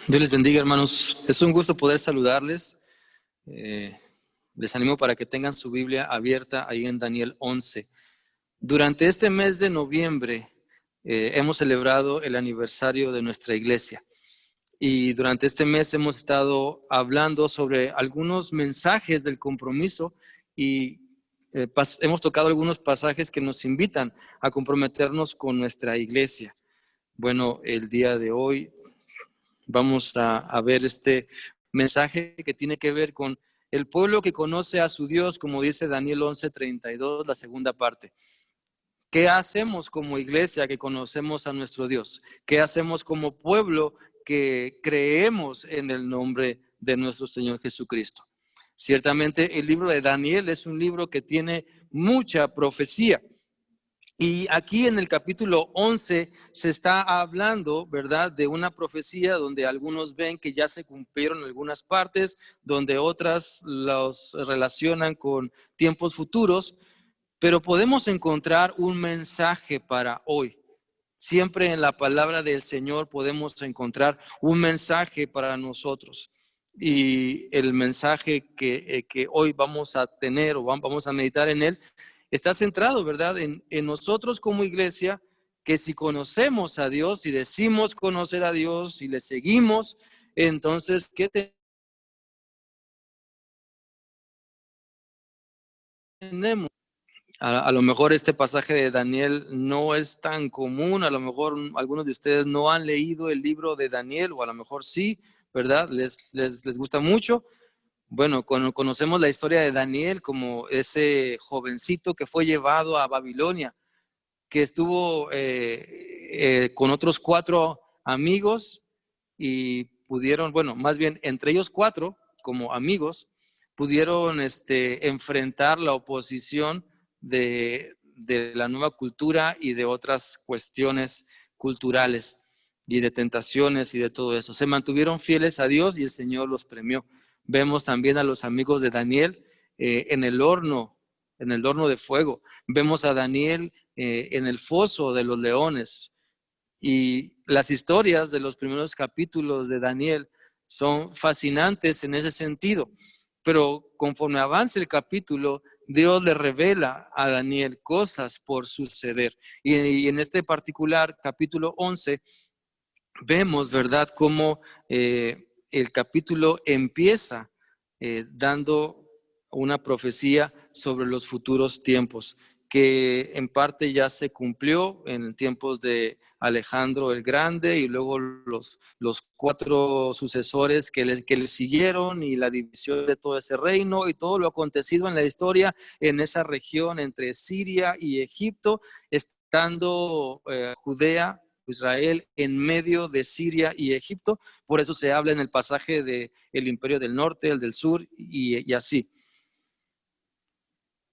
Dios les bendiga, hermanos. Es un gusto poder saludarles. Les animo para que tengan su Biblia abierta ahí en Daniel 11. Durante este mes de noviembre hemos celebrado el aniversario de nuestra iglesia. Y durante este mes hemos estado hablando sobre algunos mensajes del compromiso y hemos tocado algunos pasajes que nos invitan a comprometernos con nuestra iglesia. Bueno, el día de hoy vamos a ver este mensaje que tiene que ver con el pueblo que conoce a su Dios, como dice Daniel 11:32, la segunda parte. ¿Qué hacemos como iglesia que conocemos a nuestro Dios? ¿Qué hacemos como pueblo que creemos en el nombre de nuestro Señor Jesucristo? Ciertamente el libro de Daniel es un libro que tiene mucha profecía. Y aquí en el capítulo 11 se está hablando, ¿verdad?, de una profecía donde algunos ven que ya se cumplieron algunas partes, donde otras los relacionan con tiempos futuros, pero podemos encontrar un mensaje para hoy. Siempre en la palabra del Señor podemos encontrar un mensaje para nosotros. Y el mensaje que hoy vamos a tener o vamos a meditar en él está centrado, ¿verdad?, en nosotros como iglesia, que si conocemos a Dios y decimos conocer a Dios y le seguimos, entonces, ¿qué tenemos? A lo mejor este pasaje de Daniel no es tan común, a lo mejor algunos de ustedes no han leído el libro de Daniel, o a lo mejor sí, ¿verdad? Les gusta mucho. Bueno, conocemos la historia de Daniel como ese jovencito que fue llevado a Babilonia, que estuvo con otros 4 amigos y pudieron, bueno, más bien entre ellos 4 como amigos, pudieron enfrentar la oposición de la nueva cultura y de otras cuestiones culturales y de tentaciones y de todo eso. Se mantuvieron fieles a Dios y el Señor los premió. Vemos también a los amigos de Daniel en el horno de fuego. Vemos a Daniel en el foso de los leones. Y las historias de los primeros capítulos de Daniel son fascinantes en ese sentido. Pero conforme avanza el capítulo, Dios le revela a Daniel cosas por suceder. Y en este particular capítulo 11, vemos, ¿verdad?, cómo el capítulo empieza dando una profecía sobre los futuros tiempos, que en parte ya se cumplió en tiempos de Alejandro el Grande y luego los 4 sucesores que le siguieron y la división de todo ese reino y todo lo acontecido en la historia en esa región entre Siria y Egipto, estando Judea, Israel en medio de Siria y Egipto. Por eso se habla en el pasaje del imperio del norte, el del sur y así.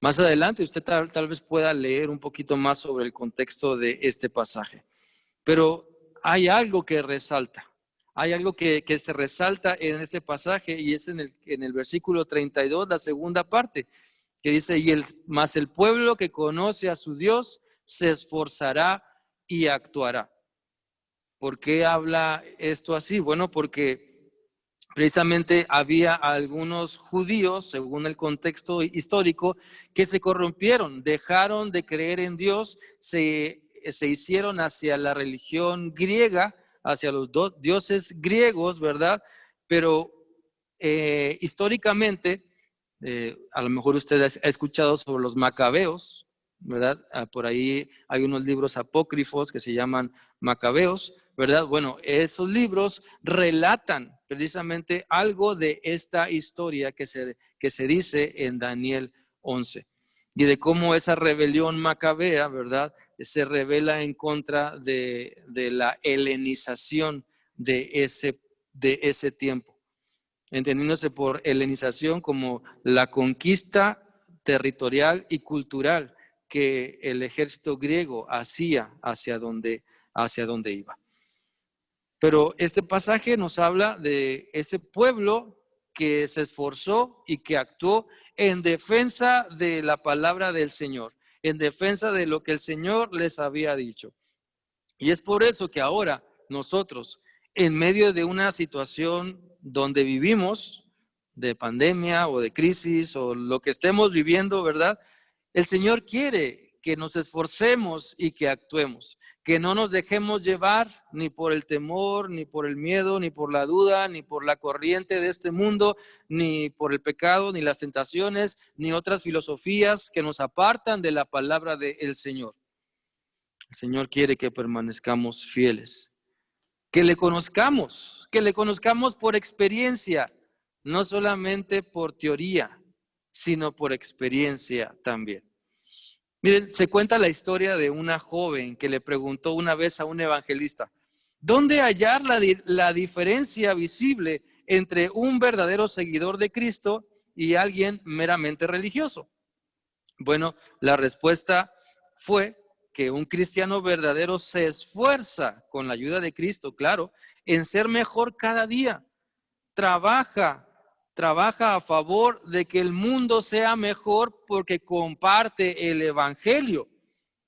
Más adelante usted tal vez pueda leer un poquito más sobre el contexto de este pasaje. Pero hay algo que resalta. Hay algo que se resalta en este pasaje y es en el versículo 32, la segunda parte, que dice, mas el pueblo que conoce a su Dios se esforzará y actuará. ¿Por qué habla esto así? Bueno, porque precisamente había algunos judíos, según el contexto histórico, que se corrompieron, dejaron de creer en Dios, se hicieron hacia la religión griega, hacia los dioses griegos, ¿verdad? Pero históricamente, a lo mejor usted ha escuchado sobre los macabeos, ¿verdad? Por ahí hay unos libros apócrifos que se llaman macabeos, ¿verdad? Bueno, esos libros relatan precisamente algo de esta historia que se dice en Daniel 11 y de cómo esa rebelión macabea, ¿verdad?, se revela en contra de la helenización de ese tiempo, entendiéndose por helenización como la conquista territorial y cultural que el ejército griego hacía hacia donde iba. Pero este pasaje nos habla de ese pueblo que se esforzó y que actuó en defensa de la palabra del Señor, en defensa de lo que el Señor les había dicho. Y es por eso que ahora nosotros, en medio de una situación donde vivimos, de pandemia o de crisis o lo que estemos viviendo, ¿verdad? El Señor quiere que nos esforcemos y que actuemos, que no nos dejemos llevar ni por el temor, ni por el miedo, ni por la duda, ni por la corriente de este mundo, ni por el pecado, ni las tentaciones, ni otras filosofías que nos apartan de la palabra del Señor. El Señor quiere que permanezcamos fieles, que le conozcamos por experiencia, no solamente por teoría, sino por experiencia también. Miren, se cuenta la historia de una joven que le preguntó una vez a un evangelista, ¿dónde hallar la diferencia visible entre un verdadero seguidor de Cristo y alguien meramente religioso? Bueno, la respuesta fue que un cristiano verdadero se esfuerza con la ayuda de Cristo, claro, en ser mejor cada día. Trabaja a favor de que el mundo sea mejor porque comparte el evangelio.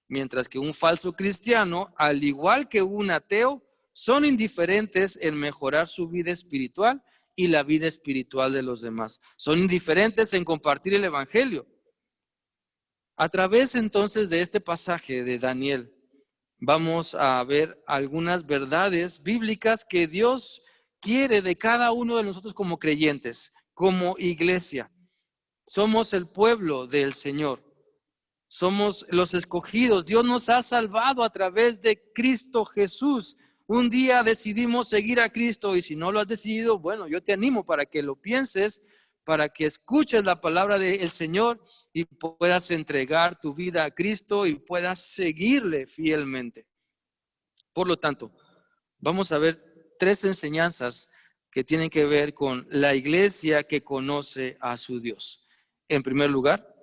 Mientras que un falso cristiano, al igual que un ateo, son indiferentes en mejorar su vida espiritual y la vida espiritual de los demás. Son indiferentes en compartir el evangelio. A través entonces de este pasaje de Daniel, vamos a ver algunas verdades bíblicas que Dios quiere de cada uno de nosotros como creyentes, como iglesia. Somos el pueblo del Señor. Somos los escogidos. Dios nos ha salvado a través de Cristo Jesús. Un día decidimos seguir a Cristo y si no lo has decidido, bueno, yo te animo para que lo pienses, para que escuches la palabra del Señor y puedas entregar tu vida a Cristo y puedas seguirle fielmente. Por lo tanto, vamos a ver 3 enseñanzas que tienen que ver con la iglesia que conoce a su Dios. En primer lugar,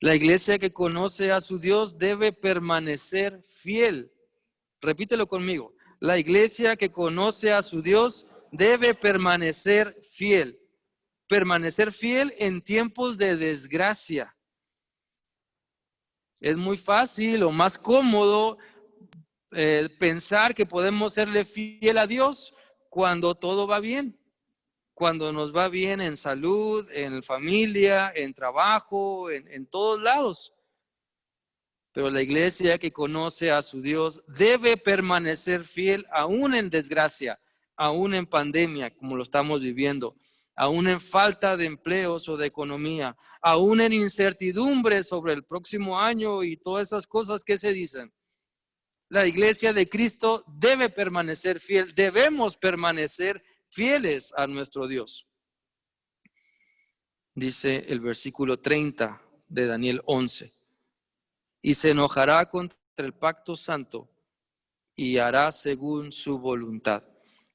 la iglesia que conoce a su Dios debe permanecer fiel. Repítelo conmigo. La iglesia que conoce a su Dios debe permanecer fiel. Permanecer fiel en tiempos de desgracia. Es muy fácil o más cómodo pensar que podemos serle fiel a Dios cuando todo va bien. Cuando nos va bien en salud, en familia, en trabajo, en todos lados. Pero la iglesia que conoce a su Dios debe permanecer fiel aún en desgracia, aún en pandemia, como lo estamos viviendo, aún en falta de empleos o de economía, aún en incertidumbre sobre el próximo año y todas esas cosas que se dicen. La iglesia de Cristo debe permanecer fiel, debemos permanecer fieles a nuestro Dios. Dice el versículo 30 de Daniel 11. Y se enojará contra el pacto santo y hará según su voluntad.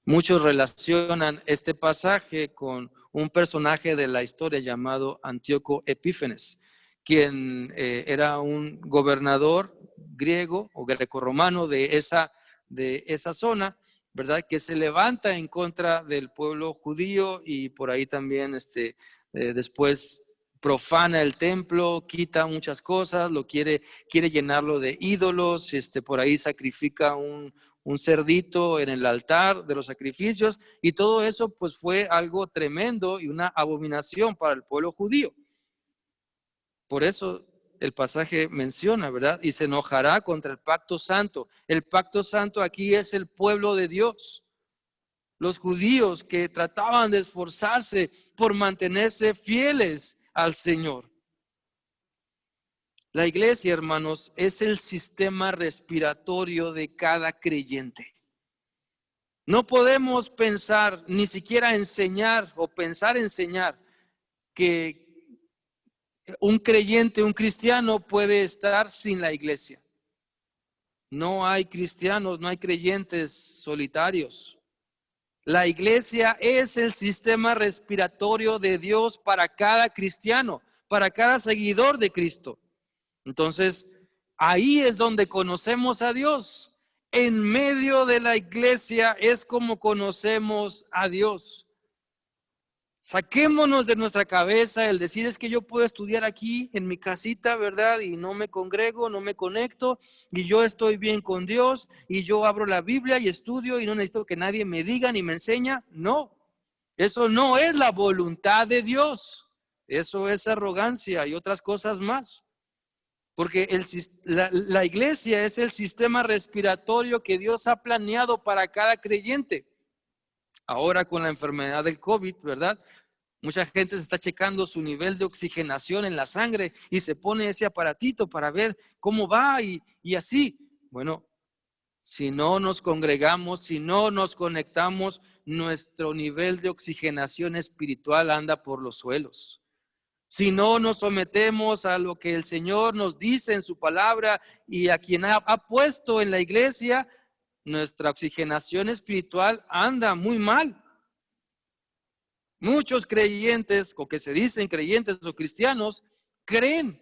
Muchos relacionan este pasaje con un personaje de la historia llamado Antíoco Epífanes, quien era un gobernador griego o grecorromano de esa zona, ¿verdad? Que se levanta en contra del pueblo judío y por ahí también después profana el templo, quita muchas cosas, quiere llenarlo de ídolos, por ahí sacrifica un cerdito en el altar de los sacrificios y todo eso pues fue algo tremendo y una abominación para el pueblo judío. Por eso el pasaje menciona, ¿verdad? Y se enojará contra el pacto santo. El pacto santo aquí es el pueblo de Dios. Los judíos que trataban de esforzarse por mantenerse fieles al Señor. La iglesia, hermanos, es el sistema respiratorio de cada creyente. No podemos pensar, ni siquiera enseñar o pensar enseñar que un creyente, un cristiano puede estar sin la iglesia. No hay cristianos, no hay creyentes solitarios. La iglesia es el sistema respiratorio de Dios para cada cristiano, para cada seguidor de Cristo. Entonces, ahí es donde conocemos a Dios. En medio de la iglesia es como conocemos a Dios. Saquémonos de nuestra cabeza el decir es que yo puedo estudiar aquí en mi casita, ¿verdad? Y no me congrego, no me conecto y yo estoy bien con Dios y yo abro la Biblia y estudio y no necesito que nadie me diga ni me enseña. No, eso no es la voluntad de Dios. Eso es arrogancia y otras cosas más. Porque la iglesia es el sistema respiratorio que Dios ha planeado para cada creyente. Ahora con la enfermedad del COVID, ¿verdad? Mucha gente se está checando su nivel de oxigenación en la sangre y se pone ese aparatito para ver cómo va y así. Bueno, si no nos congregamos, si no nos conectamos, nuestro nivel de oxigenación espiritual anda por los suelos. Si no nos sometemos a lo que el Señor nos dice en su palabra y a quien ha puesto en la iglesia, nuestra oxigenación espiritual anda muy mal. Muchos creyentes, o que se dicen creyentes o cristianos, creen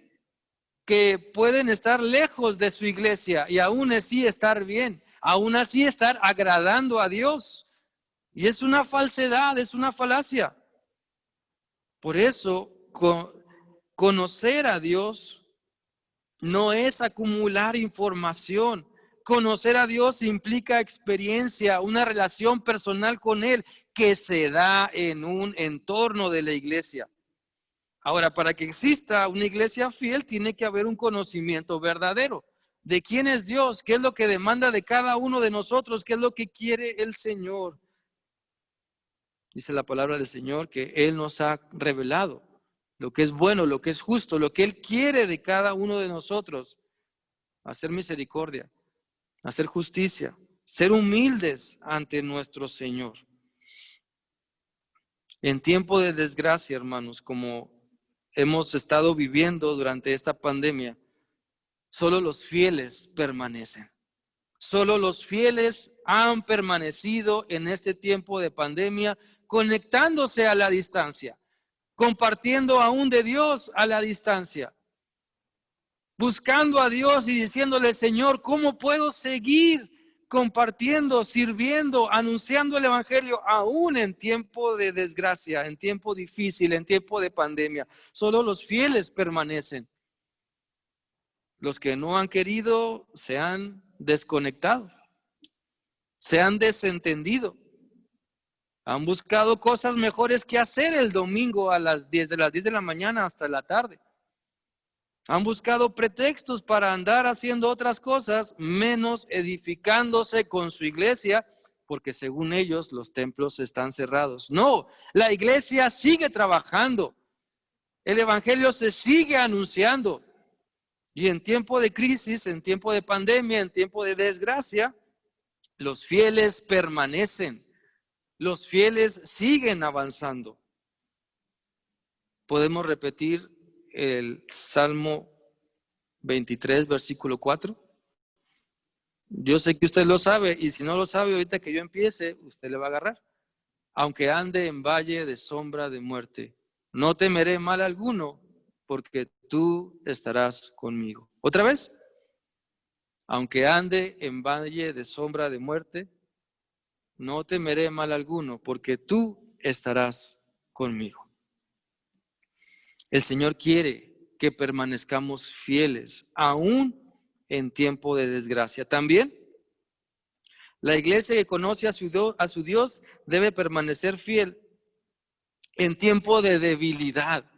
que pueden estar lejos de su iglesia y aún así estar bien, aún así estar agradando a Dios. Y es una falsedad, es una falacia. Por eso, conocer a Dios no es acumular información. Conocer a Dios implica experiencia, una relación personal con Él que se da en un entorno de la iglesia. Ahora, para que exista una iglesia fiel, tiene que haber un conocimiento verdadero de quién es Dios, qué es lo que demanda de cada uno de nosotros, qué es lo que quiere el Señor. Dice la palabra del Señor que Él nos ha revelado lo que es bueno, lo que es justo, lo que Él quiere de cada uno de nosotros. Hacer misericordia, hacer justicia, ser humildes ante nuestro Señor. En tiempo de desgracia, hermanos, como hemos estado viviendo durante esta pandemia, solo los fieles permanecen. Solo los fieles han permanecido en este tiempo de pandemia, conectándose a la distancia, compartiendo aún de Dios a la distancia, buscando a Dios y diciéndole, Señor, ¿cómo puedo seguir compartiendo, sirviendo, anunciando el evangelio aún en tiempo de desgracia, en tiempo difícil, en tiempo de pandemia? Solo los fieles permanecen. Los que no han querido se han desconectado, se han desentendido, han buscado cosas mejores que hacer el domingo a las 10 de la mañana hasta la tarde. Han buscado pretextos para andar haciendo otras cosas, menos edificándose con su iglesia, porque según ellos los templos están cerrados. No, la iglesia sigue trabajando. El evangelio se sigue anunciando. Y en tiempo de crisis, en tiempo de pandemia, en tiempo de desgracia, los fieles permanecen. Los fieles siguen avanzando. Podemos repetir el Salmo 23, versículo 4. Yo sé que usted lo sabe y si no lo sabe, ahorita que yo empiece, usted le va a agarrar. Aunque ande en valle de sombra de muerte, no temeré mal alguno, porque tú estarás conmigo. ¿Otra vez? Aunque ande en valle de sombra de muerte, no temeré mal alguno, porque tú estarás conmigo. El Señor quiere que permanezcamos fieles, aún en tiempo de desgracia. También, la iglesia que conoce a su Dios debe permanecer fiel en tiempo de debilidad.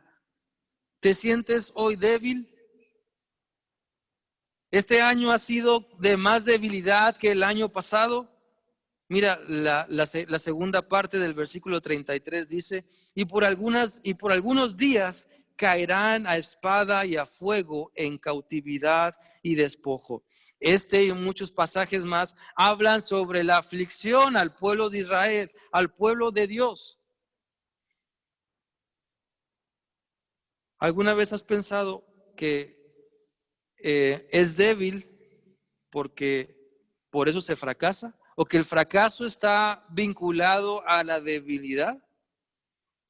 ¿Te sientes hoy débil? ¿Este año ha sido de más debilidad que el año pasado? Mira, la segunda parte del versículo 33 dice, y por algunos días caerán a espada y a fuego en cautividad y despojo. Este y muchos pasajes más hablan sobre la aflicción al pueblo de Israel, al pueblo de Dios. ¿Alguna vez has pensado que es débil porque por eso se fracasa? ¿O que el fracaso está vinculado a la debilidad?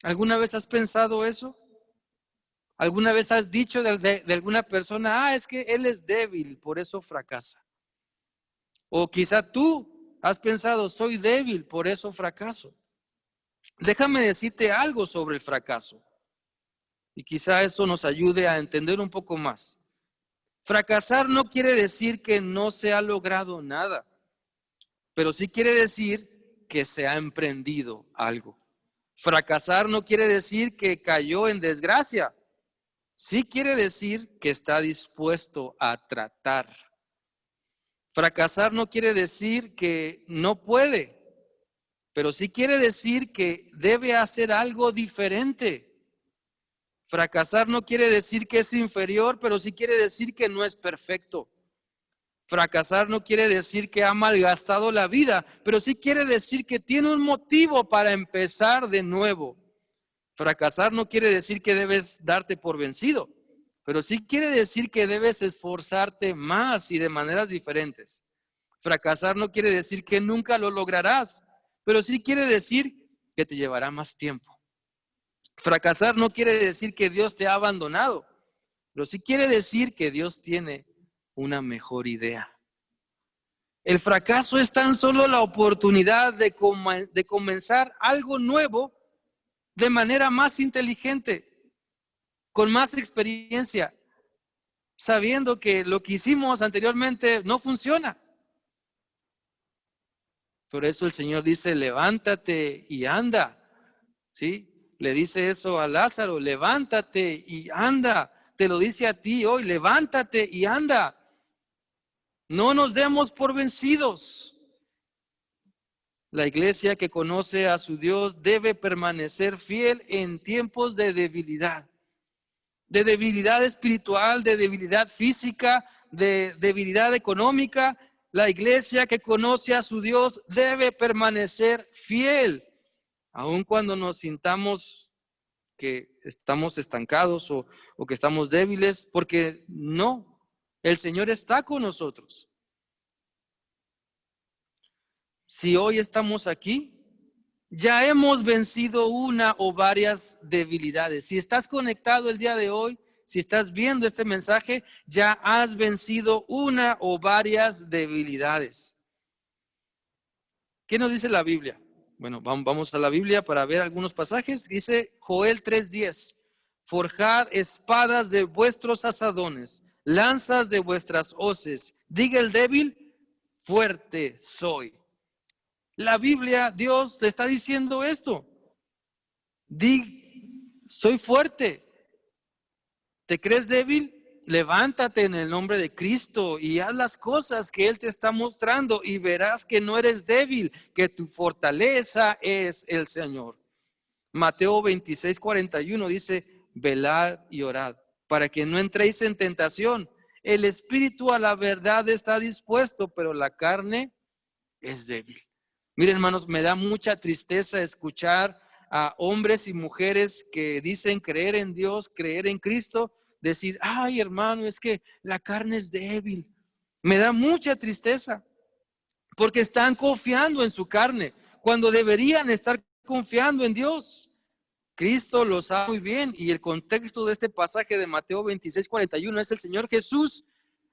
¿Alguna vez has pensado eso? ¿Alguna vez has dicho de alguna persona, es que él es débil, por eso fracasa? O quizá tú has pensado, soy débil, por eso fracaso. Déjame decirte algo sobre el fracaso y quizá eso nos ayude a entender un poco más. Fracasar no quiere decir que no se ha logrado nada, pero sí quiere decir que se ha emprendido algo. Fracasar no quiere decir que cayó en desgracia, sí quiere decir que está dispuesto a tratar. Fracasar no quiere decir que no puede, pero sí quiere decir que debe hacer algo diferente. Fracasar no quiere decir que es inferior, pero sí quiere decir que no es perfecto. Fracasar no quiere decir que ha malgastado la vida, pero sí quiere decir que tiene un motivo para empezar de nuevo. Fracasar no quiere decir que debes darte por vencido, pero sí quiere decir que debes esforzarte más y de maneras diferentes. Fracasar no quiere decir que nunca lo lograrás, pero sí quiere decir que te llevará más tiempo. Fracasar no quiere decir que Dios te ha abandonado, pero sí quiere decir que Dios tiene una mejor idea. El fracaso es tan solo la oportunidad de comenzar algo nuevo de manera más inteligente, con más experiencia, sabiendo que lo que hicimos anteriormente no funciona. Por eso el Señor dice, levántate y anda, ¿sí? Le dice eso a Lázaro, levántate y anda. Te lo dice a ti hoy, levántate y anda. No nos demos por vencidos. La iglesia que conoce a su Dios debe permanecer fiel en tiempos de debilidad espiritual, de debilidad física, de debilidad económica. La iglesia que conoce a su Dios debe permanecer fiel, aun cuando nos sintamos que estamos estancados o que estamos débiles, porque no, el Señor está con nosotros. Si hoy estamos aquí, ya hemos vencido una o varias debilidades. Si estás conectado el día de hoy, si estás viendo este mensaje, ya has vencido una o varias debilidades. ¿Qué nos dice la Biblia? Bueno, vamos a la Biblia para ver algunos pasajes. Dice Joel 3:10, forjad espadas de vuestros asadones, lanzas de vuestras hoces. Diga el débil, fuerte soy. La Biblia, Dios te está diciendo esto. Soy fuerte. ¿Te crees débil? Levántate en el nombre de Cristo y haz las cosas que Él te está mostrando y verás que no eres débil, que tu fortaleza es el Señor. Mateo 26:41 dice, velad y orad para que no entréis en tentación. El espíritu a la verdad está dispuesto, pero la carne es débil. Miren, hermanos, me da mucha tristeza escuchar a hombres y mujeres que dicen creer en Dios, creer en Cristo, decir, ay, hermano, es que la carne es débil. Me da mucha tristeza porque están confiando en su carne cuando deberían estar confiando en Dios. Cristo lo sabe muy bien y el contexto de este pasaje de Mateo 26:41 es el Señor Jesús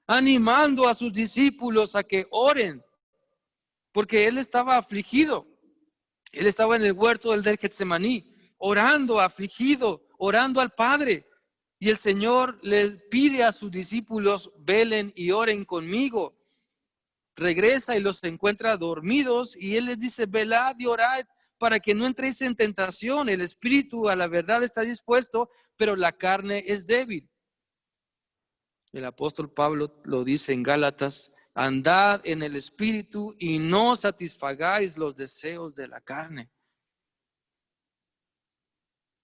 animando a sus discípulos a que oren, porque Él estaba afligido. Él estaba en el huerto del Getsemaní, orando, afligido, orando al Padre. Y el Señor le pide a sus discípulos, velen y oren conmigo. Regresa y los encuentra dormidos y Él les dice, velad y orad para que no entréis en tentación. El espíritu a la verdad está dispuesto, pero la carne es débil. El apóstol Pablo lo dice en Gálatas, andad en el espíritu y no satisfagáis los deseos de la carne.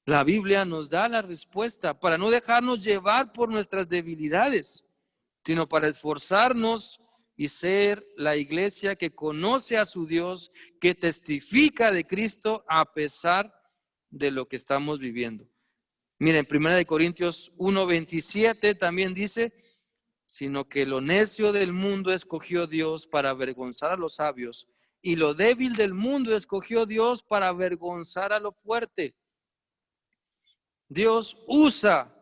La Biblia nos da la respuesta para no dejarnos llevar por nuestras debilidades, sino para esforzarnos y ser la iglesia que conoce a su Dios, que testifica de Cristo a pesar de lo que estamos viviendo. Miren, 1 Corintios 1:27 también dice, sino que lo necio del mundo escogió Dios para avergonzar a los sabios, y lo débil del mundo escogió Dios para avergonzar a lo fuerte. Dios usa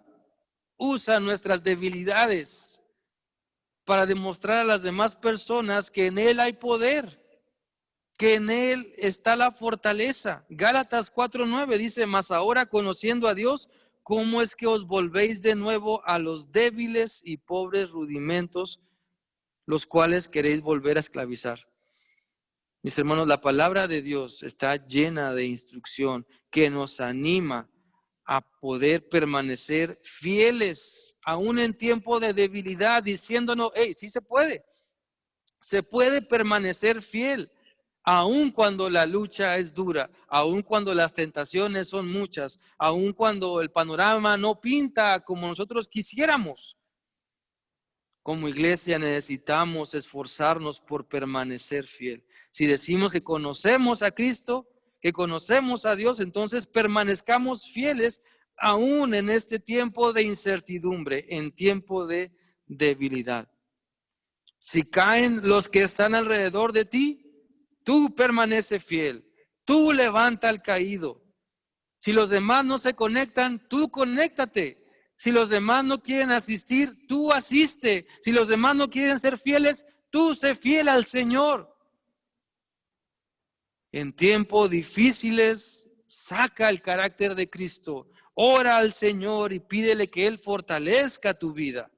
nuestras que en Él está la fortaleza. Gálatas 4:9 dice, mas ahora conociendo a Dios, ¿cómo es que os volvéis de nuevo a los débiles y pobres rudimentos, los cuales queréis volver a esclavizar? Mis hermanos, la palabra de Dios está llena de instrucción que nos anima a poder permanecer fieles, aún en tiempo de debilidad, diciéndonos, hey, sí se puede permanecer fiel, aun cuando la lucha es dura, aun cuando las tentaciones son muchas, aun cuando el panorama no pinta como nosotros quisiéramos. Como iglesia necesitamos esforzarnos por permanecer fiel. Si decimos que conocemos a Cristo, que conocemos a Dios, entonces permanezcamos fieles aún en este tiempo de incertidumbre, en tiempo de debilidad. Si caen los que están alrededor de ti, tú permanece fiel, tú levanta al caído. Si los demás no se conectan, tú conéctate. Si los demás no quieren asistir, tú asiste. Si los demás no quieren ser fieles, tú sé fiel al Señor. En tiempos difíciles, saca el carácter de Cristo. Ora al Señor y pídele que Él fortalezca tu vida.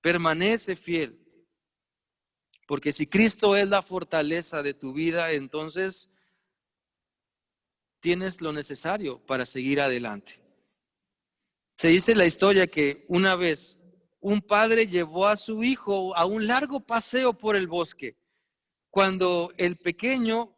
Permanece fiel. Porque si Cristo es la fortaleza de tu vida, entonces tienes lo necesario para seguir adelante. Se dice la historia que una vez un padre llevó a su hijo a un largo paseo por el bosque. Cuando el pequeño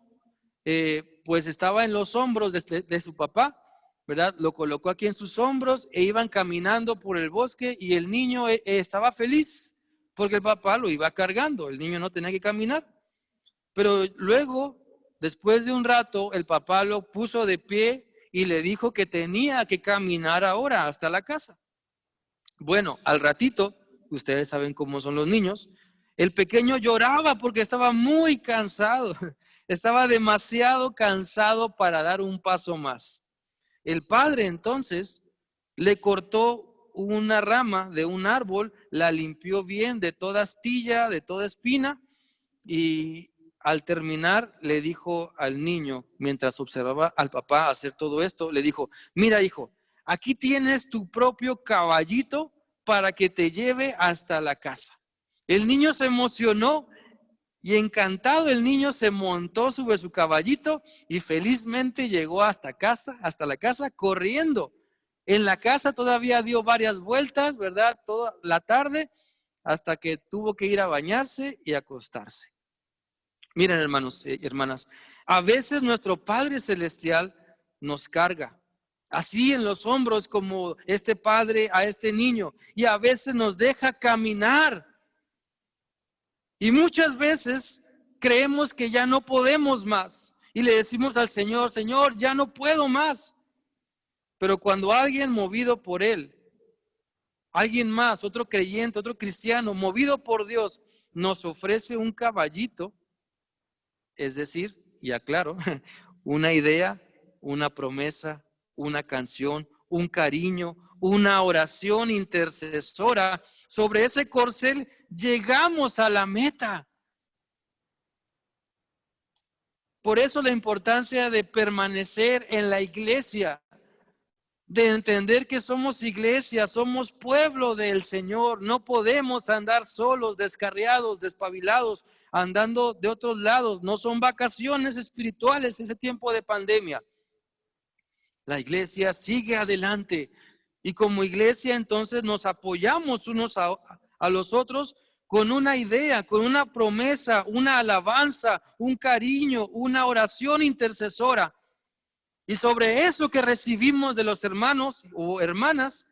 pues estaba en los hombros de su papá, ¿verdad? Lo colocó aquí en sus hombros e iban caminando por el bosque y el niño estaba feliz porque el papá lo iba cargando. El niño no tenía que caminar. Pero luego, después de un rato, el papá lo puso de pie y le dijo que tenía que caminar ahora hasta la casa. Bueno, al ratito, ustedes saben cómo son los niños, el pequeño lloraba porque estaba muy cansado, estaba demasiado cansado para dar un paso más. El padre entonces le cortó una rama de un árbol, la limpió bien de toda astilla, de toda espina, y al terminar le dijo al niño, mientras observaba al papá hacer todo esto, le dijo, mira hijo, aquí tienes tu propio caballito para que te lleve hasta la casa. El niño se emocionó y encantado el niño se montó sobre su caballito y felizmente llegó hasta la casa corriendo. En la casa todavía dio varias vueltas, ¿verdad? Toda la tarde hasta que tuvo que ir a bañarse y acostarse. Miren, hermanos y hermanas, a veces nuestro Padre Celestial nos carga así en los hombros como este padre a este niño, y a veces nos deja caminar. Y muchas veces creemos que ya no podemos más y le decimos al Señor, Señor, ya no puedo más. Pero cuando alguien movido por Él, alguien más, otro creyente, otro cristiano, movido por Dios, nos ofrece un caballito, es decir, y aclaro, una idea, una promesa, una canción, un cariño, una oración intercesora, sobre ese corcel llegamos a la meta. Por eso la importancia de permanecer en la iglesia, de entender que somos iglesia, somos pueblo del Señor. No podemos andar solos, descarriados, despabilados, andando de otros lados. No son vacaciones espirituales ese tiempo de pandemia. La iglesia sigue adelante y como iglesia entonces nos apoyamos unos a los otros con una idea, con una promesa, una alabanza, un cariño, una oración intercesora. Y sobre eso que recibimos de los hermanos o hermanas,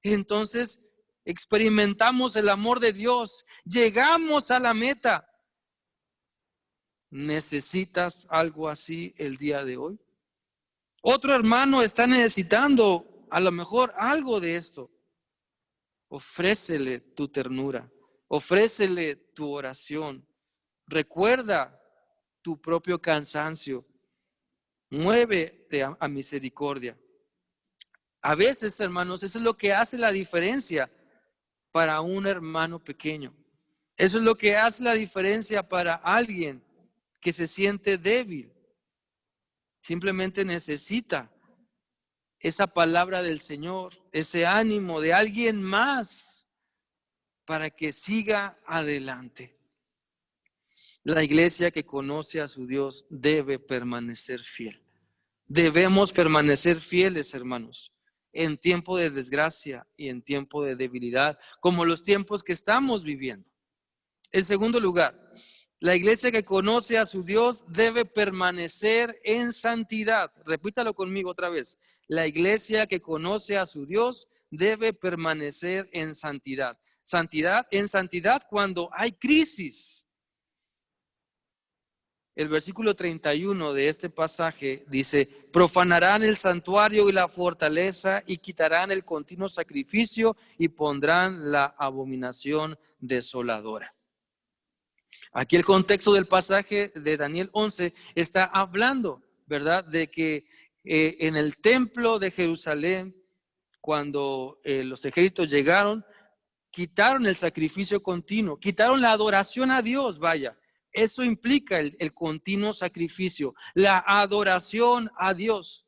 entonces experimentamos el amor de Dios, llegamos a la meta. ¿Necesitas algo así el día de hoy? Otro hermano está necesitando a lo mejor algo de esto. Ofrécele tu ternura, ofrécele tu oración. Recuerda tu propio cansancio. Muévete a misericordia. A veces, hermanos, eso es lo que hace la diferencia para un hermano pequeño. Eso es lo que hace la diferencia para alguien que se siente débil. Simplemente necesita esa palabra del Señor, ese ánimo de alguien más para que siga adelante. La iglesia que conoce a su Dios debe permanecer fiel. Debemos permanecer fieles, hermanos, en tiempo de desgracia y en tiempo de debilidad, como los tiempos que estamos viviendo. En segundo lugar, la iglesia que conoce a su Dios debe permanecer en santidad. Repítalo conmigo otra vez. La iglesia que conoce a su Dios debe permanecer en santidad. En santidad cuando hay crisis. El versículo 31 de este pasaje dice: profanarán el santuario y la fortaleza y quitarán el continuo sacrificio y pondrán la abominación desoladora. Aquí el contexto del pasaje de Daniel 11 está hablando, ¿verdad?, de que en el templo de Jerusalén, cuando los ejércitos llegaron, quitaron el sacrificio continuo, quitaron la adoración a Dios, vaya. Eso implica el continuo sacrificio, la adoración a Dios,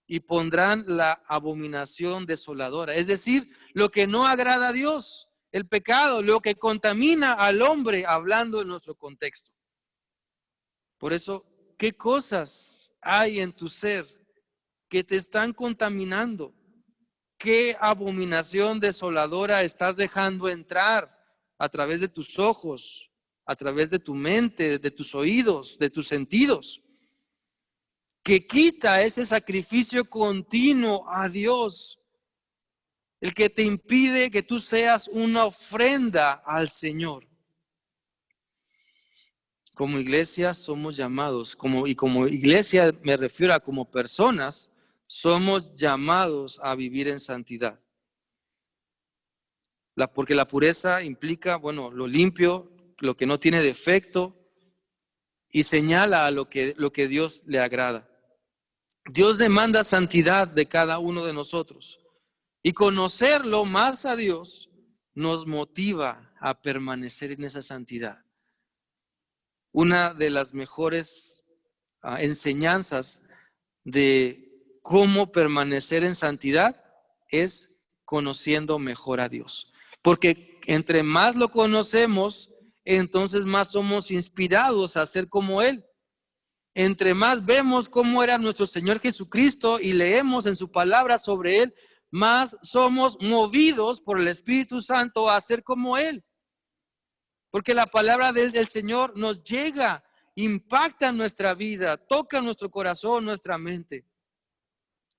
y pondrán la abominación desoladora, es decir, lo que no agrada a Dios, el pecado, lo que contamina al hombre, hablando en nuestro contexto. Por eso, ¿qué cosas hay en tu ser que te están contaminando? ¿Qué abominación desoladora estás dejando entrar a través de tus ojos, a través de tu mente, de tus oídos, de tus sentidos? Que quita ese sacrificio continuo a Dios, el que te impide que tú seas una ofrenda al Señor. Como iglesia somos llamados, como iglesia me refiero a como personas, somos llamados a vivir en santidad. Porque la pureza implica, bueno, lo limpio, lo que no tiene defecto, y señala a lo que Dios le agrada. Dios demanda santidad de cada uno de nosotros, y conocerlo más a Dios nos motiva a permanecer en esa santidad. Una de las mejores enseñanzas de cómo permanecer en santidad es conociendo mejor a Dios. Porque entre más lo conocemos, entonces más somos inspirados a ser como Él. Entre más vemos cómo era nuestro Señor Jesucristo y leemos en su palabra sobre Él, más somos movidos por el Espíritu Santo a ser como Él. Porque la palabra del Señor nos llega, impacta nuestra vida, toca nuestro corazón, nuestra mente.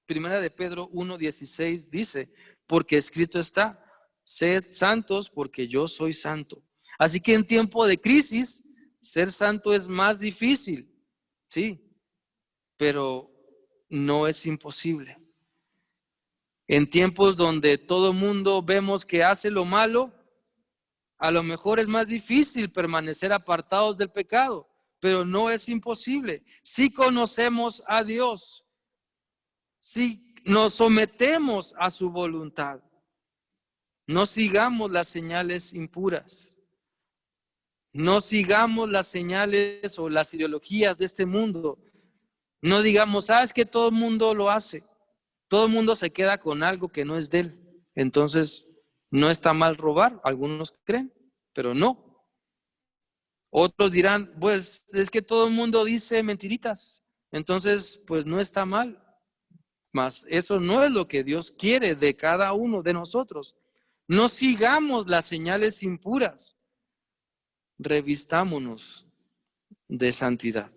Primera de Pedro 1:16 dice: porque escrito está, sed santos porque yo soy santo. Así que en tiempo de crisis, ser santo es más difícil, sí, pero no es imposible. En tiempos donde todo mundo vemos que hace lo malo, a lo mejor es más difícil permanecer apartados del pecado, pero no es imposible. Si conocemos a Dios, si nos sometemos a su voluntad, no sigamos las señales impuras, no sigamos las señales o las ideologías de este mundo. No digamos, es que todo el mundo lo hace, todo el mundo se queda con algo que no es de él. Entonces, no está mal robar, algunos creen, pero no. Otros dirán, pues es que todo el mundo dice mentiritas, entonces pues no está mal. Mas eso no es lo que Dios quiere de cada uno de nosotros. No sigamos las señales impuras, revistámonos de santidad.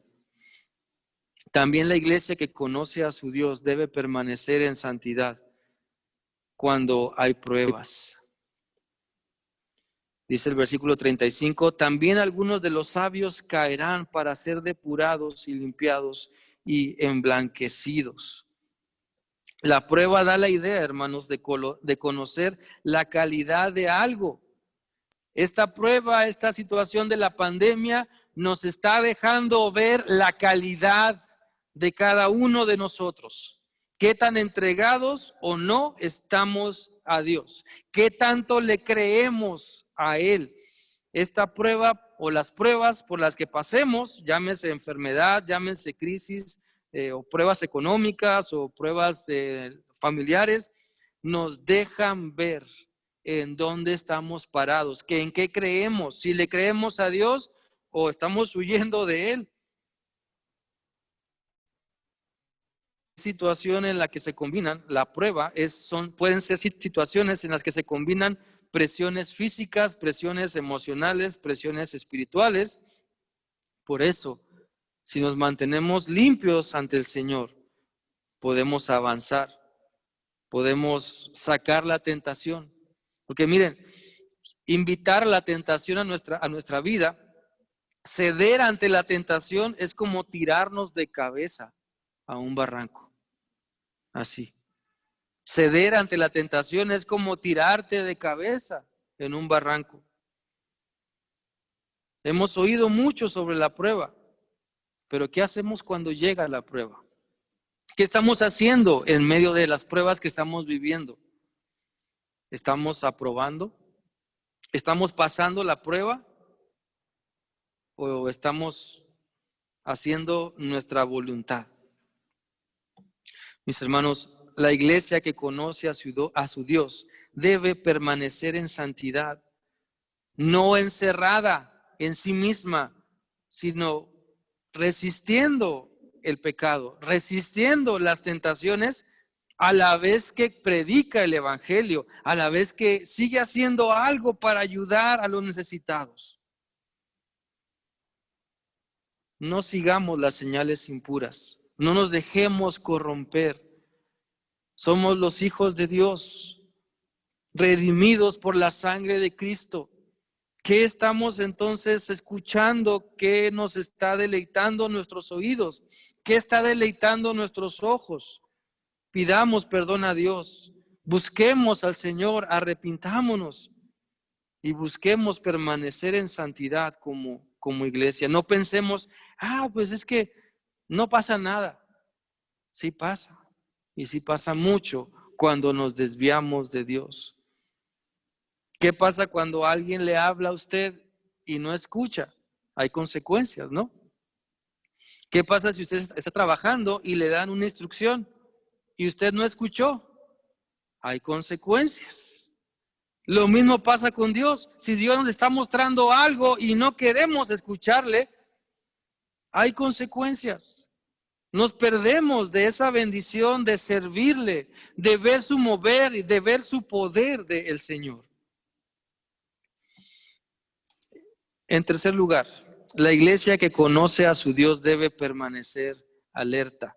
También la iglesia que conoce a su Dios debe permanecer en santidad cuando hay pruebas. Dice el versículo 35, también algunos de los sabios caerán para ser depurados y limpiados y emblanquecidos. La prueba da la idea, hermanos, de conocer la calidad de algo. Esta prueba, esta situación de la pandemia nos está dejando ver la calidad de cada uno de nosotros. Qué tan entregados o no estamos a Dios. Qué tanto le creemos a Él. Esta prueba o las pruebas por las que pasemos, llámese enfermedad, llámese crisis, o pruebas económicas o pruebas familiares, nos dejan ver en dónde estamos parados, que en qué creemos, si le creemos a Dios o estamos huyendo de Él. Situación en la que se combinan, la prueba pueden ser situaciones en las que se combinan presiones físicas, presiones emocionales, presiones espirituales. Por eso, si nos mantenemos limpios ante el Señor, podemos avanzar, podemos sacar la tentación. Porque miren, invitar la tentación a nuestra vida, ceder ante la tentación es como tirarnos de cabeza a un barranco. Así. Ceder ante la tentación es como tirarte de cabeza en un barranco. Hemos oído mucho sobre la prueba, pero ¿qué hacemos cuando llega la prueba? ¿Qué estamos haciendo en medio de las pruebas que estamos viviendo? ¿Estamos aprobando? ¿Estamos pasando la prueba? ¿O estamos haciendo nuestra voluntad? Mis hermanos, la iglesia que conoce a su Dios debe permanecer en santidad, no encerrada en sí misma, sino resistiendo el pecado, resistiendo las tentaciones, a la vez que predica el evangelio, a la vez que sigue haciendo algo para ayudar a los necesitados. No sigamos las señales impuras, no nos dejemos corromper. Somos los hijos de Dios, redimidos por la sangre de Cristo. ¿Qué estamos entonces escuchando? ¿Qué nos está deleitando nuestros oídos? ¿Qué está deleitando nuestros ojos? Pidamos perdón a Dios, busquemos al Señor, arrepintámonos y busquemos permanecer en santidad como iglesia. No pensemos, pues es que no pasa nada. Sí pasa, y sí pasa mucho cuando nos desviamos de Dios. ¿Qué pasa cuando alguien le habla a usted y no escucha? Hay consecuencias, ¿no? ¿Qué pasa si usted está trabajando y le dan una instrucción y usted no escuchó? Hay consecuencias. Lo mismo pasa con Dios. Si Dios nos está mostrando algo y no queremos escucharle, hay consecuencias. Nos perdemos de esa bendición de servirle, de ver su mover y de ver su poder del Señor. En tercer lugar, la iglesia que conoce a su Dios debe permanecer alerta.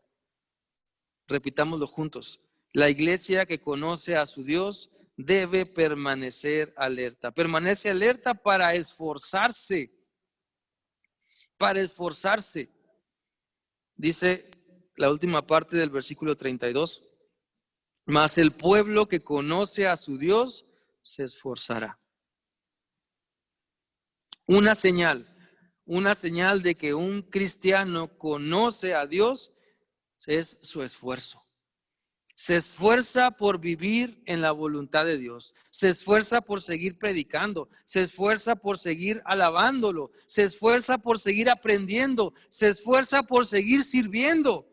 Repitámoslo juntos. La iglesia que conoce a su Dios debe permanecer alerta. Permanece alerta para esforzarse. Para esforzarse. Dice la última parte del versículo 32. Mas el pueblo que conoce a su Dios se esforzará. Una señal de que un cristiano conoce a Dios es su esfuerzo. Se esfuerza por vivir en la voluntad de Dios. Se esfuerza por seguir predicando. Se esfuerza por seguir alabándolo. Se esfuerza por seguir aprendiendo. Se esfuerza por seguir sirviendo.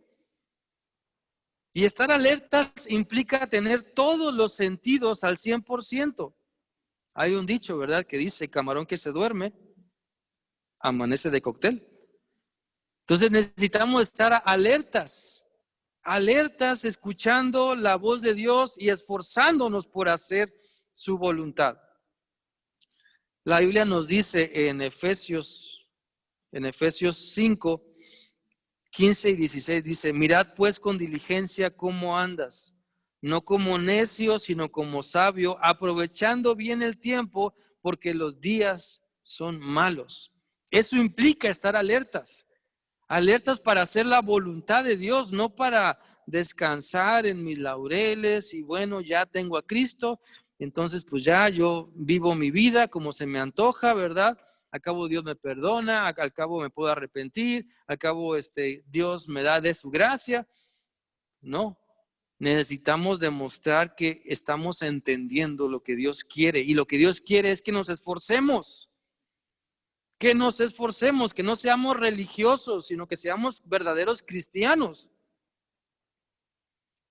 Y estar alertas implica tener todos los sentidos al 100%. Hay un dicho, ¿verdad?, que dice: camarón que se duerme, amanece de cóctel. Entonces necesitamos estar alertas, escuchando la voz de Dios y esforzándonos por hacer su voluntad. La Biblia nos dice en Efesios 5, 15 y 16, dice: mirad pues con diligencia cómo andas, no como necio, sino como sabio, aprovechando bien el tiempo, porque los días son malos. Eso implica estar alertas para hacer la voluntad de Dios, no para descansar en mis laureles y bueno, ya tengo a Cristo, entonces pues ya yo vivo mi vida como se me antoja, ¿verdad? Al cabo Dios me perdona, al cabo me puedo arrepentir, al cabo Dios me da de su gracia. No, necesitamos demostrar que estamos entendiendo lo que Dios quiere, y lo que Dios quiere es que nos esforcemos. que nos esforcemos, que no seamos religiosos, sino que seamos verdaderos cristianos.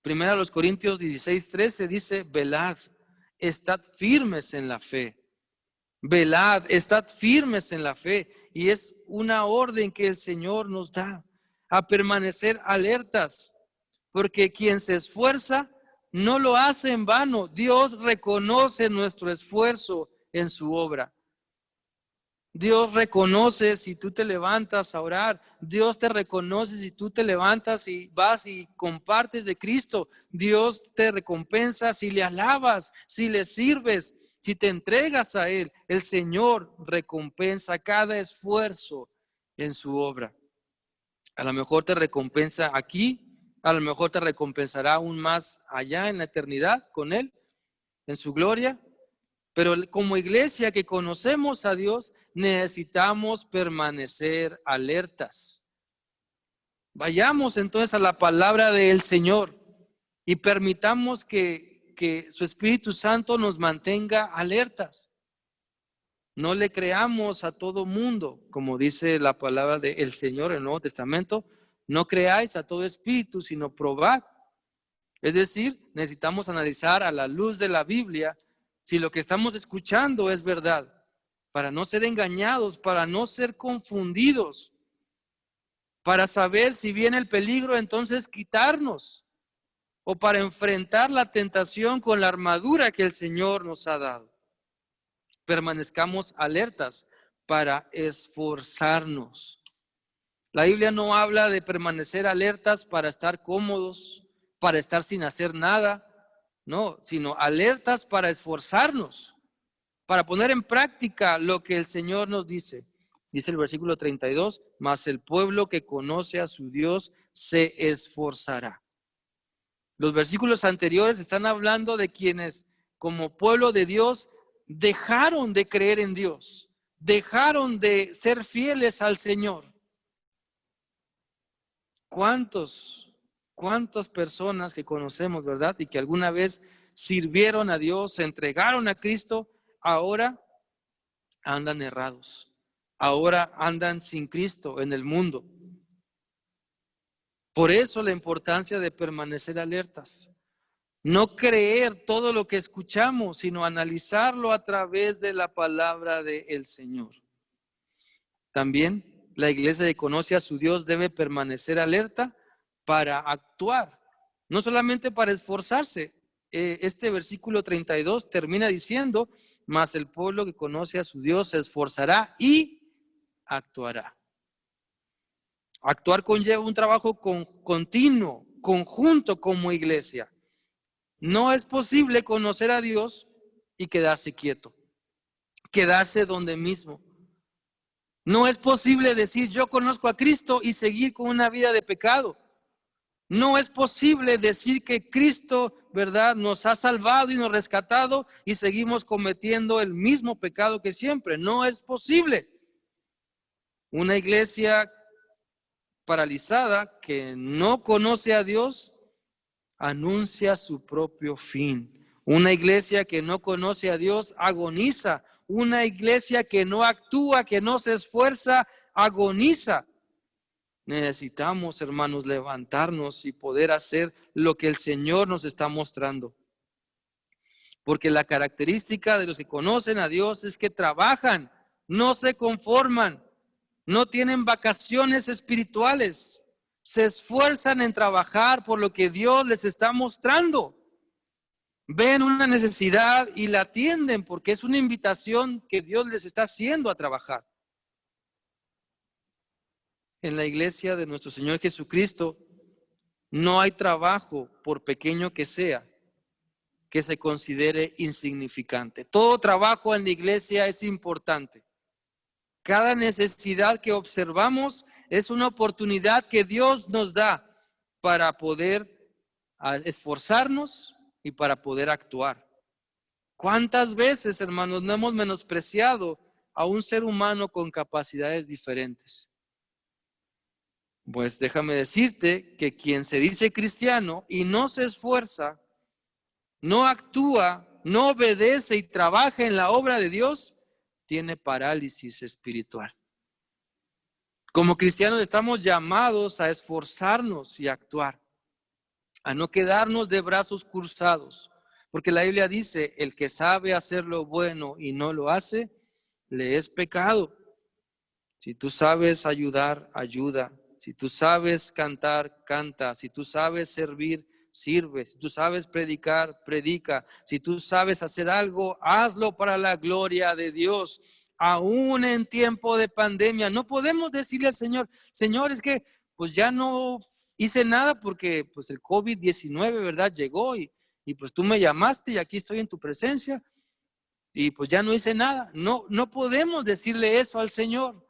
Primera a los Corintios 16:13 dice, velad, estad firmes en la fe. Velad, estad firmes en la fe. Y es una orden que el Señor nos da a permanecer alertas, porque quien se esfuerza no lo hace en vano. Dios reconoce nuestro esfuerzo en su obra. Dios reconoce si tú te levantas a orar. Dios te reconoce si tú te levantas y vas y compartes de Cristo. Dios te recompensa si le alabas, si le sirves, si te entregas a Él. El Señor recompensa cada esfuerzo en su obra. A lo mejor te recompensa aquí, a lo mejor te recompensará aún más allá en la eternidad con Él, en su gloria. Pero como iglesia que conocemos a Dios, necesitamos permanecer alertas. Vayamos entonces a la palabra del Señor y permitamos que su Espíritu Santo nos mantenga alertas. No le creamos a todo mundo, como dice la palabra del Señor en el Nuevo Testamento. No creáis a todo espíritu, sino probad. Es decir, necesitamos analizar a la luz de la Biblia si lo que estamos escuchando es verdad, para no ser engañados, para no ser confundidos, para saber si viene el peligro, entonces quitarnos, o para enfrentar la tentación con la armadura que el Señor nos ha dado. Permanezcamos alertas para esforzarnos. La Biblia no habla de permanecer alertas para estar cómodos, para estar sin hacer nada, no, sino alertas para esforzarnos, para poner en práctica lo que el Señor nos dice. Dice el versículo 32, mas el pueblo que conoce a su Dios se esforzará. Los versículos anteriores están hablando de quienes como pueblo de Dios dejaron de creer en Dios, dejaron de ser fieles al Señor. ¿Cuántas personas que conocemos, verdad? Y que alguna vez sirvieron a Dios, se entregaron a Cristo, ahora andan errados, ahora andan sin Cristo en el mundo. Por eso la importancia de permanecer alertas. No creer todo lo que escuchamos, sino analizarlo a través de la palabra del Señor. También la iglesia que conoce a su Dios debe permanecer alerta para actuar, no solamente para esforzarse. Este versículo 32 termina diciendo, mas el pueblo que conoce a su Dios se esforzará y actuará. Actuar conlleva un trabajo continuo, conjunto como iglesia. No es posible conocer a Dios y quedarse quieto, quedarse donde mismo. No es posible decir yo conozco a Cristo y seguir con una vida de pecado. No es posible decir que Cristo, ¿verdad?, nos ha salvado y nos ha rescatado y seguimos cometiendo el mismo pecado que siempre. No es posible. Una iglesia paralizada que no conoce a Dios anuncia su propio fin. Una iglesia que no conoce a Dios agoniza. Una iglesia que no actúa, que no se esfuerza, agoniza. Necesitamos, hermanos, levantarnos y poder hacer lo que el Señor nos está mostrando. Porque la característica de los que conocen a Dios es que trabajan, no se conforman, no tienen vacaciones espirituales, se esfuerzan en trabajar por lo que Dios les está mostrando. Ven una necesidad y la atienden porque es una invitación que Dios les está haciendo a trabajar. En la iglesia de nuestro Señor Jesucristo no hay trabajo, por pequeño que sea, que se considere insignificante. Todo trabajo en la iglesia es importante. Cada necesidad que observamos es una oportunidad que Dios nos da para poder esforzarnos y para poder actuar. ¿Cuántas veces, hermanos, no hemos menospreciado a un ser humano con capacidades diferentes? Pues déjame decirte que quien se dice cristiano y no se esfuerza, no actúa, no obedece y trabaja en la obra de Dios, tiene parálisis espiritual. Como cristianos estamos llamados a esforzarnos y a actuar, a no quedarnos de brazos cruzados, porque la Biblia dice, el que sabe hacer lo bueno y no lo hace, le es pecado. Si tú sabes ayudar, ayuda. Si tú sabes cantar, canta. Si tú sabes servir, sirve. Si tú sabes predicar, predica. Si tú sabes hacer algo, hazlo para la gloria de Dios. Aún en tiempo de pandemia, no podemos decirle al Señor, Señor, es que pues ya no hice nada porque pues el COVID-19, ¿verdad? Llegó y pues tú me llamaste y aquí estoy en tu presencia y pues ya no hice nada. No, no podemos decirle eso al Señor.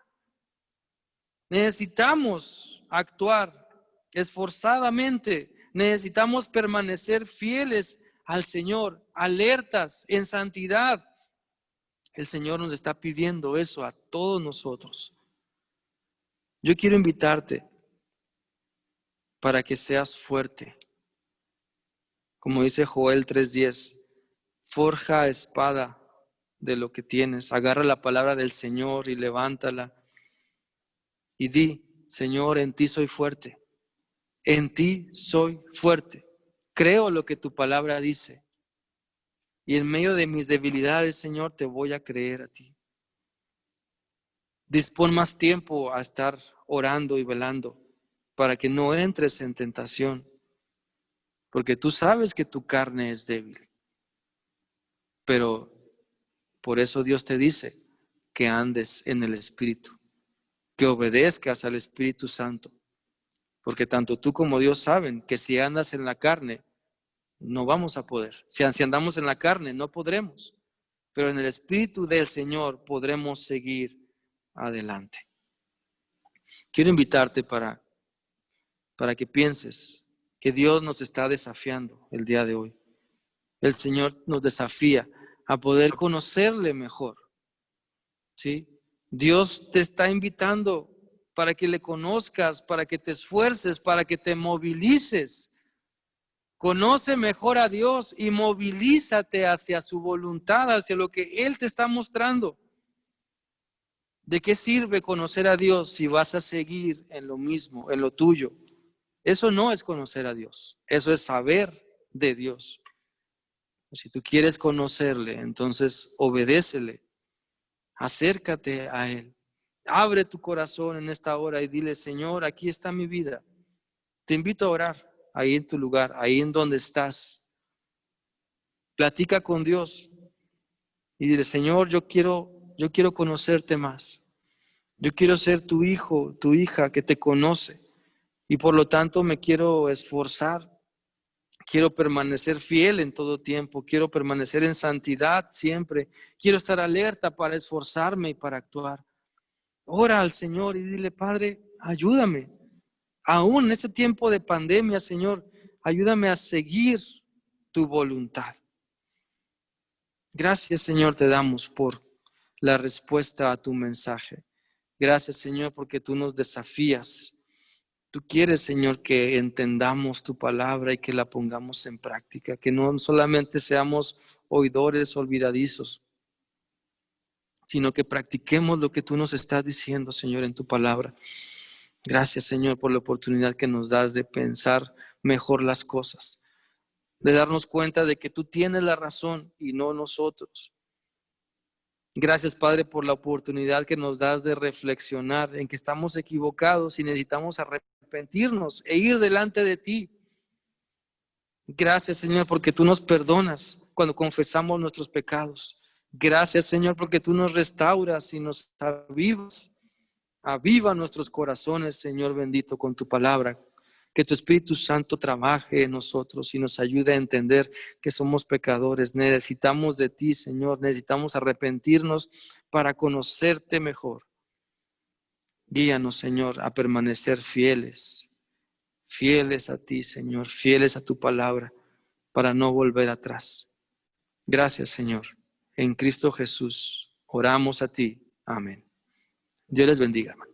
Necesitamos actuar esforzadamente, necesitamos permanecer fieles al Señor, alertas en santidad. El Señor nos está pidiendo eso a todos nosotros. Yo quiero invitarte para que seas fuerte. Como dice Joel 3:10, forja espada de lo que tienes, agarra la palabra del Señor y levántala y di, Señor, en ti soy fuerte. En ti soy fuerte. Creo lo que tu palabra dice. Y en medio de mis debilidades, Señor, te voy a creer a ti. Dispón más tiempo a estar orando y velando para que no entres en tentación. Porque tú sabes que tu carne es débil. Pero por eso Dios te dice que andes en el Espíritu, que obedezcas al Espíritu Santo. Porque tanto tú como Dios saben que si andas en la carne, no vamos a poder. Si andamos en la carne, no podremos. Pero en el Espíritu del Señor podremos seguir adelante. Quiero invitarte para que pienses que Dios nos está desafiando el día de hoy. El Señor nos desafía a poder conocerle mejor. ¿Sí? Dios te está invitando para que le conozcas, para que te esfuerces, para que te movilices. Conoce mejor a Dios y movilízate hacia su voluntad, hacia lo que Él te está mostrando. ¿De qué sirve conocer a Dios si vas a seguir en lo mismo, en lo tuyo? Eso no es conocer a Dios, eso es saber de Dios. Si tú quieres conocerle, entonces obedécele, acércate a Él. Abre tu corazón en esta hora y dile, Señor, aquí está mi vida. Te invito a orar ahí en tu lugar, ahí en donde estás. Platica con Dios y dile, Señor, yo quiero conocerte más. Yo quiero ser tu hijo, tu hija que te conoce y por lo tanto me quiero esforzar. Quiero permanecer fiel en todo tiempo. Quiero permanecer en santidad siempre. Quiero estar alerta para esforzarme y para actuar. Ora al Señor y dile, Padre, ayúdame. Aún en este tiempo de pandemia, Señor, ayúdame a seguir tu voluntad. Gracias, Señor, te damos por la respuesta a tu mensaje. Gracias, Señor, porque tú nos desafías. Tú quieres, Señor, que entendamos tu palabra y que la pongamos en práctica, que no solamente seamos oidores olvidadizos, sino que practiquemos lo que tú nos estás diciendo, Señor, en tu palabra. Gracias, Señor, por la oportunidad que nos das de pensar mejor las cosas, de darnos cuenta de que tú tienes la razón y no nosotros. Gracias, Padre, por la oportunidad que nos das de reflexionar en que estamos equivocados y necesitamos arrepentirnos e ir delante de ti. Gracias, Señor, porque tú nos perdonas cuando confesamos nuestros pecados. Gracias, Señor, porque tú nos restauras y nos avivas. Aviva nuestros corazones, Señor bendito, con tu palabra. Que tu Espíritu Santo trabaje en nosotros y nos ayude a entender que somos pecadores. Necesitamos de ti, Señor. Necesitamos arrepentirnos para conocerte mejor. Guíanos, Señor, a permanecer fieles. Fieles a ti, Señor. Fieles a tu palabra para no volver atrás. Gracias, Señor. En Cristo Jesús oramos a ti. Amén. Dios les bendiga, hermano.